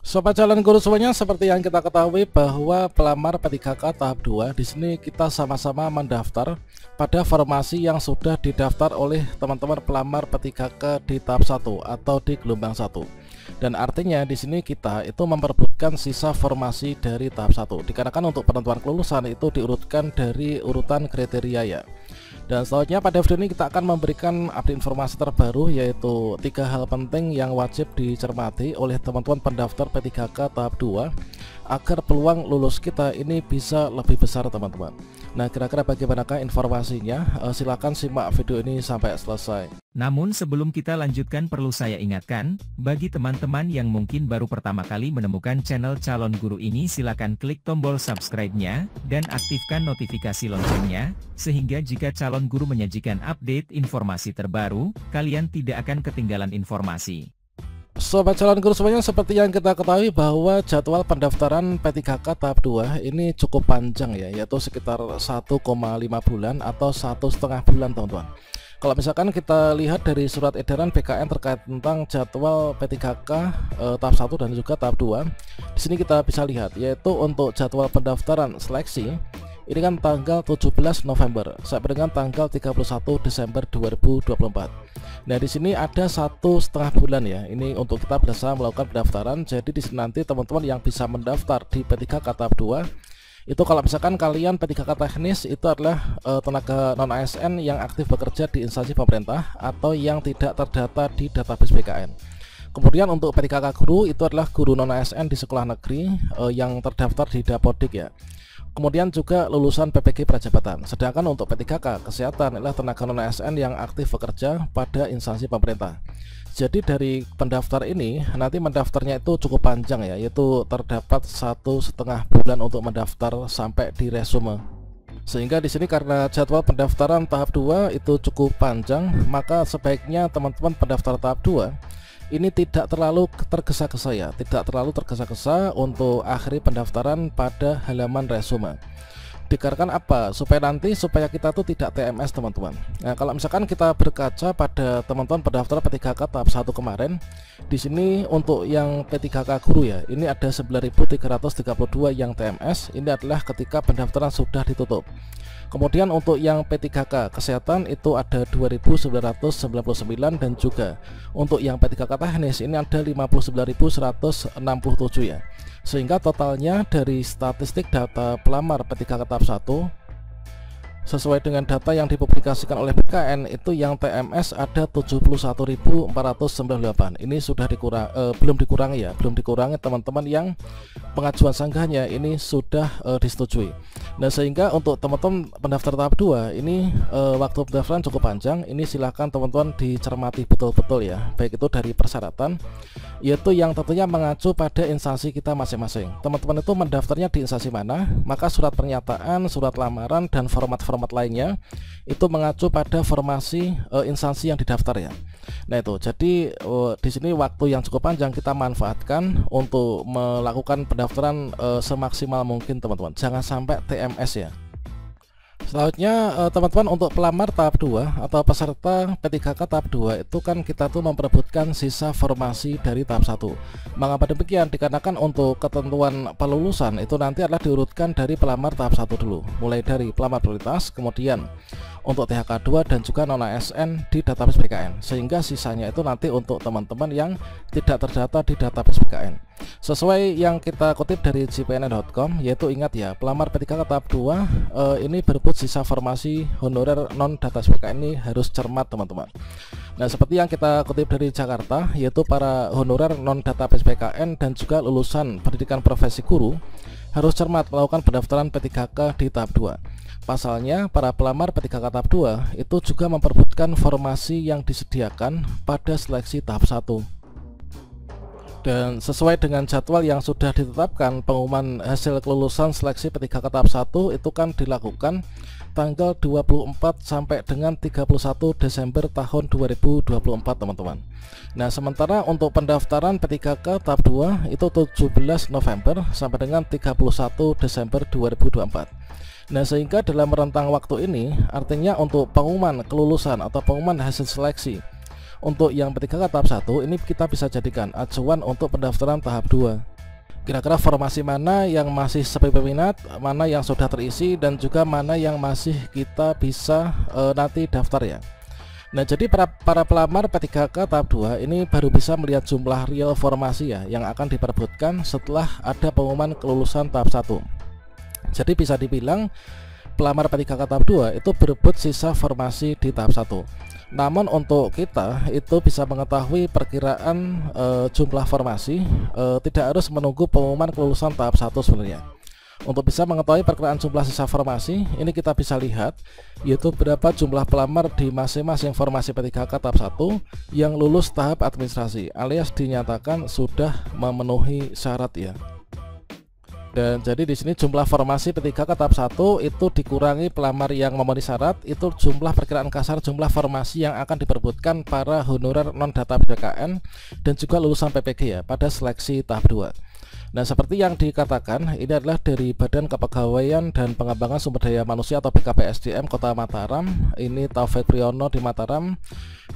Sobat calon guru semuanya, seperti yang kita ketahui bahwa pelamar P3K tahap 2 di sini kita sama-sama mendaftar pada formasi yang sudah didaftar oleh teman-teman pelamar P3K di tahap 1 atau di gelombang 1. Dan artinya di sini kita itu memperebutkan sisa formasi dari tahap 1. Dikarenakan untuk penentuan kelulusan itu diurutkan dari urutan kriteria ya. Dan selanjutnya pada video ini kita akan memberikan update informasi terbaru, yaitu 3 hal penting yang wajib dicermati oleh teman-teman pendaftar P3K tahap 2 agar peluang lulus kita ini bisa lebih besar teman-teman. Nah, kira-kira bagaimanakah informasinya? Silahkan simak video ini sampai selesai. Namun sebelum kita lanjutkan, perlu saya ingatkan, bagi teman-teman yang mungkin baru pertama kali menemukan channel Calon Guru ini, silakan klik tombol subscribe-nya dan aktifkan notifikasi loncengnya, sehingga jika Calon Guru menyajikan update informasi terbaru, kalian tidak akan ketinggalan informasi. Sobat calon guru semuanya, seperti yang kita ketahui bahwa jadwal pendaftaran P3K tahap 2 ini cukup panjang ya, yaitu sekitar 1,5 bulan atau 1,5 bulan teman-teman. Kalau misalkan kita lihat dari surat edaran BKN terkait tentang jadwal P3K tahap 1 dan juga tahap 2, di sini kita bisa lihat yaitu untuk jadwal pendaftaran seleksi ini kan tanggal 17 November sampai dengan tanggal 31 Desember 2024. Nah, di sini ada 1,5 bulan ya. Ini untuk kita bisa melakukan pendaftaran. Jadi di sini nanti teman-teman yang bisa mendaftar di P3K tahap 2 itu kalau misalkan kalian P3K teknis itu adalah tenaga non ASN yang aktif bekerja di instansi pemerintah atau yang tidak terdata di database BKN. Kemudian untuk P3K guru itu adalah guru non ASN di sekolah negeri yang terdaftar di Dapodik ya. Kemudian juga lulusan PPG Prajabatan. Sedangkan untuk P3K kesehatan adalah tenaga non ASN yang aktif bekerja pada instansi pemerintah. Jadi dari pendaftar ini nanti mendaftarnya itu cukup panjang ya, yaitu terdapat 1,5 bulan untuk mendaftar sampai di resume. Sehingga di sini karena jadwal pendaftaran tahap 2 itu cukup panjang, maka sebaiknya teman-teman pendaftar tahap 2 ini tidak terlalu tergesa-gesa ya, tidak terlalu tergesa-gesa untuk akhiri pendaftaran pada halaman resume. Dikarenakan apa? Supaya kita tuh tidak TMS teman-teman. Nah, kalau misalkan kita berkaca pada teman-teman pendaftar P3K tahap 1 kemarin, di sini untuk yang P3K guru ya, ini ada 9.332 yang TMS. Ini adalah ketika pendaftaran sudah ditutup. Kemudian untuk yang P3K kesehatan itu ada 2.999 dan juga untuk yang P3K teknis ini ada 59.167 ya. Sehingga totalnya dari statistik data pelamar P3K tahap 1 sesuai dengan data yang dipublikasikan oleh BKN itu yang TMS ada 71.498. Ini sudah belum dikurangi teman-teman yang pengajuan sanggahnya ini sudah disetujui. Nah, sehingga untuk teman-teman pendaftar tahap 2 ini waktu pendaftaran cukup panjang. Ini silahkan teman-teman dicermati betul-betul ya, baik itu dari persyaratan yaitu yang tentunya mengacu pada instansi kita masing-masing. Teman-teman itu mendaftarnya di instansi mana, maka surat pernyataan, surat lamaran dan format lainnya itu mengacu pada formasi instansi yang didaftar ya. Nah itu, jadi di sini waktu yang cukup panjang kita manfaatkan untuk melakukan pendaftaran semaksimal mungkin teman-teman. Jangan sampai TMS ya. Selanjutnya teman-teman untuk pelamar tahap 2 atau peserta P3K tahap 2 itu kan kita tuh memperebutkan sisa formasi dari tahap 1. Mengapa demikian? Dikarenakan untuk ketentuan pelulusan itu nanti adalah diurutkan dari pelamar tahap 1 dulu, mulai dari pelamar prioritas, kemudian untuk THK 2 dan juga non ASN di database BKN. Sehingga sisanya itu nanti untuk teman-teman yang tidak terdata di database BKN. Sesuai yang kita kutip dari jpnn.com, yaitu ingat ya, pelamar P3K tahap 2 ini berebut sisa formasi honorer non database BKN ini harus cermat teman-teman. Nah, seperti yang kita kutip dari Jakarta, yaitu para honorer non database BKN dan juga lulusan pendidikan profesi guru harus cermat melakukan pendaftaran P3K di tahap 2. Pasalnya, para pelamar P3K tahap 2 itu juga memperebutkan formasi yang disediakan pada seleksi tahap 1. Dan sesuai dengan jadwal yang sudah ditetapkan, pengumuman hasil kelulusan seleksi P3K tahap 1 itu kan dilakukan tanggal 24 sampai dengan 31 Desember tahun 2024 teman-teman. Nah, sementara untuk pendaftaran P3K tahap 2 itu 17 November sampai dengan 31 Desember 2024. Nah, sehingga dalam rentang waktu ini artinya untuk pengumuman kelulusan atau pengumuman hasil seleksi untuk yang P3K tahap 1 ini kita bisa jadikan acuan untuk pendaftaran tahap 2. kira-kira formasi mana yang masih sepi peminat, mana yang sudah terisi, dan juga mana yang masih kita bisa nanti daftar ya. Nah, jadi para pelamar P3K tahap 2 ini baru bisa melihat jumlah real formasi ya yang akan diperebutkan setelah ada pengumuman kelulusan tahap 1. Jadi bisa dibilang pelamar P3K tahap 2 itu berebut sisa formasi di tahap 1. Namun untuk kita itu bisa mengetahui perkiraan jumlah formasi tidak harus menunggu pengumuman kelulusan tahap 1 sebenarnya. Untuk bisa mengetahui perkiraan jumlah sisa formasi, ini kita bisa lihat yaitu berapa jumlah pelamar di masing-masing formasi P3K tahap 1 yang lulus tahap administrasi alias dinyatakan sudah memenuhi syarat ya. Dan jadi di sini jumlah formasi P3K tahap 1 itu dikurangi pelamar yang memenuhi syarat, itu jumlah perkiraan kasar jumlah formasi yang akan diperebutkan para honorer non data BKN dan juga lulusan PPG ya pada seleksi tahap 2. Nah, seperti yang dikatakan, ini adalah dari Badan Kepegawaian dan Pengembangan Sumber Daya Manusia atau BKPSDM Kota Mataram. Ini Taufik Priyono di Mataram.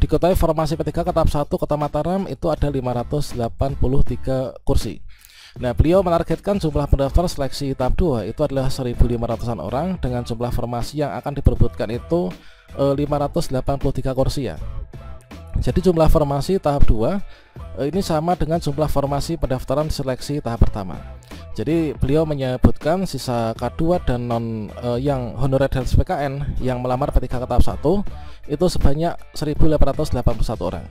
Diketahui formasi P3K tahap 1 Kota Mataram itu ada 583 kursi. Nah, beliau menargetkan jumlah pendaftar seleksi tahap 2 itu adalah 1.500-an orang dengan jumlah formasi yang akan diperebutkan itu 583 kursi ya. Jadi jumlah formasi tahap 2 ini sama dengan jumlah formasi pendaftaran seleksi tahap pertama. Jadi beliau menyebutkan sisa K2 dan non yang honorer dan PKN yang melamar P3K tahap 1 itu sebanyak 1.881 orang.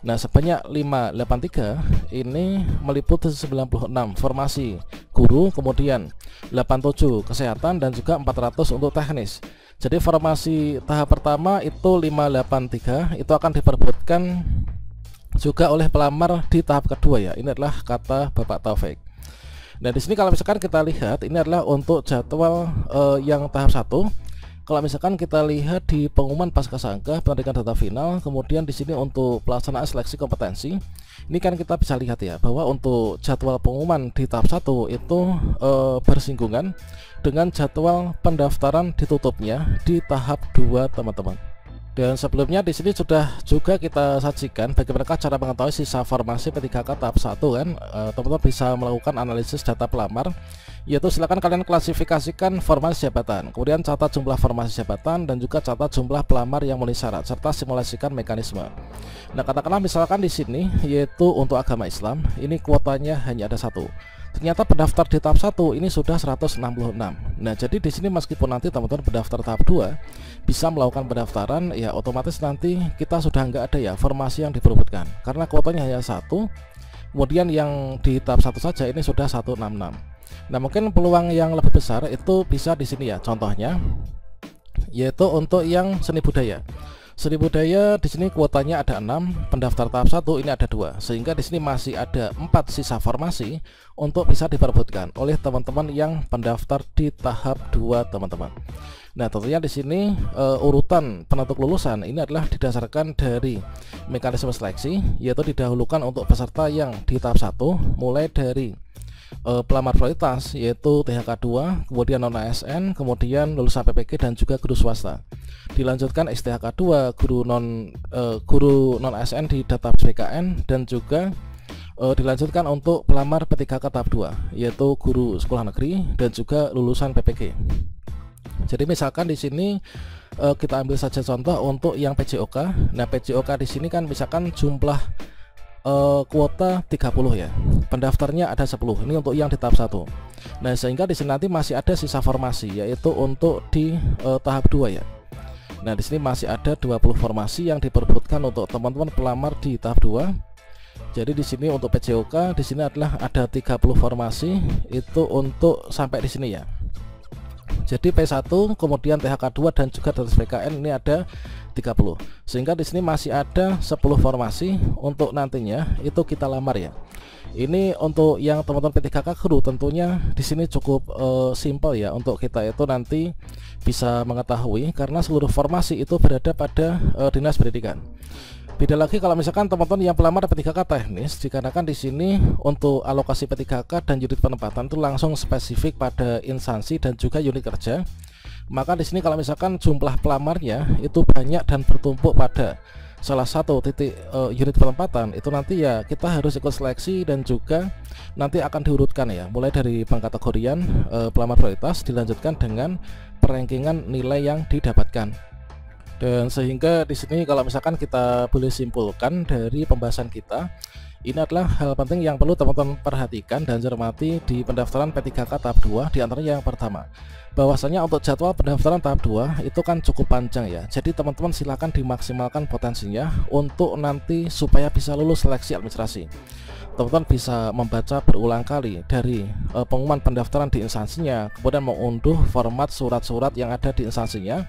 Nah, sebanyak 583 ini meliputi 96 formasi guru, kemudian 87 kesehatan dan juga 400 untuk teknis. Jadi formasi tahap pertama itu 583 itu akan diperebutkan juga oleh pelamar di tahap kedua ya. Ini adalah kata Bapak Taufik. Nah, di sini kalau misalkan kita lihat ini adalah untuk jadwal yang tahap 1. Kalau misalkan kita lihat di pengumuman Pascasangka penarikan data final, kemudian di sini untuk pelaksanaan seleksi kompetensi, ini kan kita bisa lihat ya bahwa untuk jadwal pengumuman di tahap 1 itu bersinggungan dengan jadwal pendaftaran ditutupnya di tahap 2 teman-teman. Dan sebelumnya di sini sudah juga kita sajikan bagaimana cara mengetahui sisa formasi P3K tahap 1 kan. Teman-teman bisa melakukan analisis data pelamar, yaitu silakan kalian klasifikasikan formasi jabatan, kemudian catat jumlah formasi jabatan dan juga catat jumlah pelamar yang memenuhi syarat serta simulasikan mekanisme. Nah, katakanlah misalkan di sini yaitu untuk agama Islam, ini kuotanya hanya ada 1. Ternyata pendaftar di tahap 1 ini sudah 166. Nah, jadi di sini meskipun nanti teman-teman pendaftar tahap 2 bisa melakukan pendaftaran, ya otomatis nanti kita sudah nggak ada ya formasi yang diperebutkan karena kuotanya hanya 1. Kemudian yang di tahap 1 saja ini sudah 166. Nah, mungkin peluang yang lebih besar itu bisa di sini ya. Contohnya yaitu untuk yang seni budaya. Seni budaya di sini kuotanya ada 6, pendaftar tahap 1 ini ada 2, sehingga di sini masih ada 4 sisa formasi untuk bisa diperebutkan oleh teman-teman yang pendaftar di tahap 2 teman-teman. Nah, tentunya di sini urutan penentu lulusan ini adalah didasarkan dari mekanisme seleksi, yaitu didahulukan untuk peserta yang di tahap 1 mulai dari pelamar prioritas yaitu THK 2, kemudian non ASN, kemudian lulusan PPG dan juga guru swasta. Dilanjutkan STHK 2, guru non ASN di database BKN dan juga dilanjutkan untuk pelamar P3K tahap 2 yaitu guru sekolah negeri dan juga lulusan PPG. Jadi misalkan di sini kita ambil saja contoh untuk yang PJOK. Nah, PJOK di sini kan misalkan jumlah kuota 30 ya. Pendaftarnya ada 10. Ini untuk yang di tahap 1. Nah, sehingga di sini nanti masih ada sisa formasi yaitu untuk di tahap 2 ya. Nah, di sini masih ada 20 formasi yang diperebutkan untuk teman-teman pelamar di tahap 2. Jadi di sini untuk PJOK di sini adalah ada 30 formasi itu untuk sampai di sini ya. Jadi P1 kemudian THK 2 dan juga database PKN ini ada 30. Sehingga di sini masih ada 10 formasi untuk nantinya itu kita lamar ya. Ini untuk yang teman-teman P3K guru tentunya di sini cukup simpel ya untuk kita itu nanti bisa mengetahui karena seluruh formasi itu berada pada Dinas Pendidikan. Beda lagi kalau misalkan teman-teman yang pelamar P3K teknis, dikarenakan di sini untuk alokasi P3K dan unit penempatan itu langsung spesifik pada instansi dan juga unit kerja. Maka di sini kalau misalkan jumlah pelamarnya itu banyak dan bertumpuk pada salah satu titik unit penempatan, itu nanti ya kita harus ikut seleksi dan juga nanti akan diurutkan ya, mulai dari pengkategorian pelamar prioritas dilanjutkan dengan perankingan nilai yang didapatkan. Dan sehingga di sini kalau misalkan kita boleh simpulkan dari pembahasan kita, ini adalah hal penting yang perlu teman-teman perhatikan dan cermati di pendaftaran P3K tahap 2. Di antaranya yang pertama, bahwasanya untuk jadwal pendaftaran tahap 2 itu kan cukup panjang ya. Jadi teman-teman silahkan dimaksimalkan potensinya untuk nanti supaya bisa lulus seleksi administrasi. Teman-teman bisa membaca berulang kali dari pengumuman pendaftaran di instansinya, kemudian mengunduh format surat-surat yang ada di instansinya.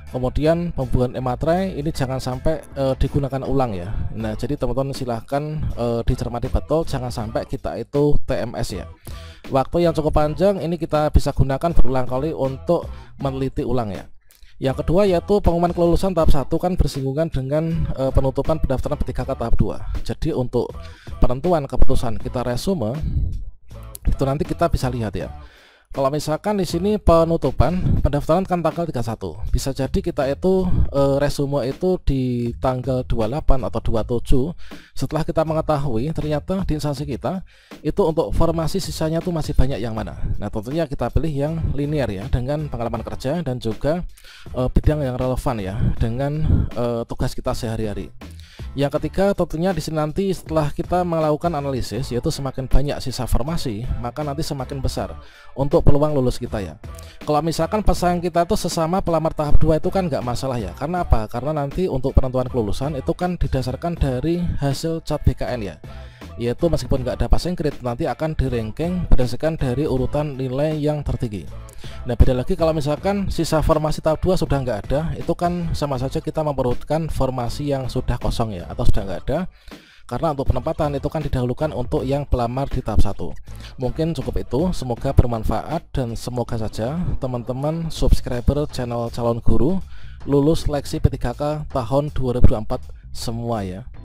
Kemudian pembuatan e-materai ini jangan sampai digunakan ulang ya. Nah, jadi teman-teman silahkan dicermati betul, jangan sampai kita itu TMS ya. Waktu yang cukup panjang ini kita bisa gunakan berulang kali untuk meneliti ulang ya. Yang kedua yaitu pengumuman kelulusan tahap 1 kan bersinggungan dengan penutupan pendaftaran P3K tahap 2. Jadi untuk penentuan keputusan kita resume itu nanti kita bisa lihat ya. Kalau misalkan di sini penutupan pendaftaran kan tanggal 31, bisa jadi kita itu resume itu di tanggal 28 atau 27 setelah kita mengetahui ternyata di instansi kita itu untuk formasi sisanya tuh masih banyak yang mana. Nah, tentunya kita pilih yang linear ya, dengan pengalaman kerja dan juga bidang yang relevan ya dengan tugas kita sehari-hari. Yang ketiga tentunya di sini nanti setelah kita melakukan analisis, yaitu semakin banyak sisa formasi maka nanti semakin besar untuk peluang lulus kita ya. Kalau misalkan pesaing kita itu sesama pelamar tahap 2 itu kan nggak masalah ya. Karena apa? Karena nanti untuk penentuan kelulusan itu kan didasarkan dari hasil CAT BKN ya, yaitu meskipun nggak ada passing grade nanti akan di ranking berdasarkan dari urutan nilai yang tertinggi. Nah, beda lagi kalau misalkan sisa formasi tahap 2 sudah nggak ada, itu kan sama saja kita memperolehkan formasi yang sudah kosong ya, atau sudah nggak ada. Karena untuk penempatan itu kan didahulukan untuk yang pelamar di tahap 1. Mungkin cukup itu, semoga bermanfaat dan semoga saja teman-teman subscriber channel Calon Guru lulus seleksi P3K tahun 2024 semua ya.